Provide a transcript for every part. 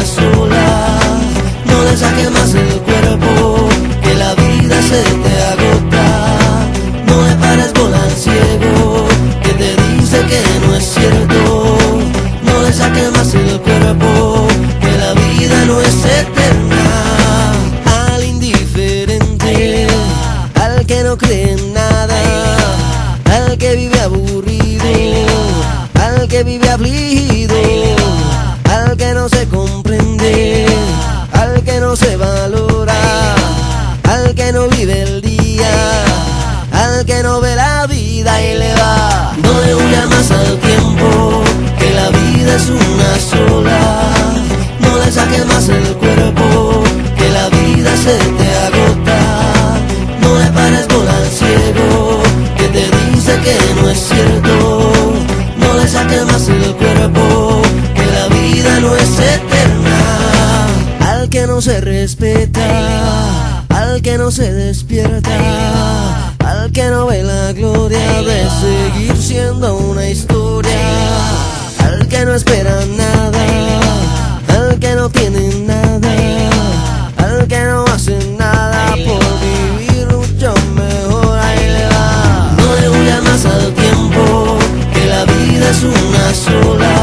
una sola. No le saques más el cuerpo, que la vida se te agota. No le pares bola al ciego, que te dice que no es cierto. No le saques más el cuerpo, que la vida no es eterna. Al indiferente, al que no cree en nada, al que vive aburrido, al que vive afligido, al que no se comprende, al que no se valora, al que no vive el día, al que no ve la vida y le va. No le huya más al tiempo, que la vida es una sola. No le saques más el cuerpo, que la vida se te agota. No le pares bola al ciego, que te dice que no es cierto. No le saques más el cuerpo, que la vida no es eterna. Al que no se respeta, al que no se despierta, al que no ve la gloria de seguir siendo una historia, al que no espera nada, al que no tiene nada, al que no hace nada por vivir mucho mejor, ahí le va. No le huya más al tiempo, que la vida es una sola.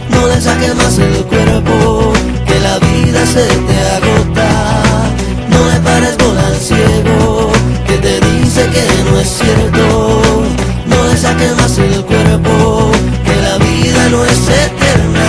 No le saques más el cuerpo, que la vida se te agota. No le pares bola al ciego, que te dice que no es cierto. No le saques más el cuerpo, que la vida no es eterna.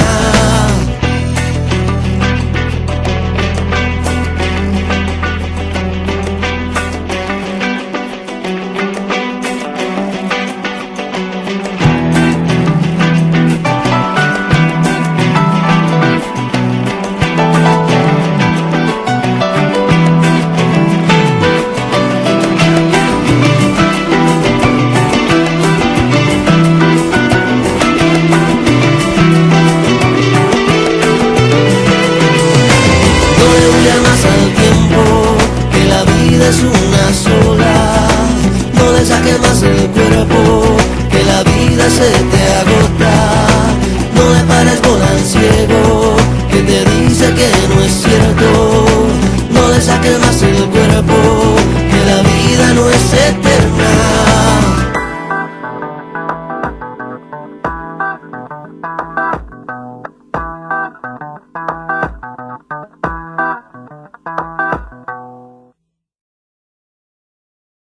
Es una sola. No le saques más el cuerpo, que la vida se te agota. No le pares bola al ciego, que te dice que no es cierto. No le saques más el cuerpo,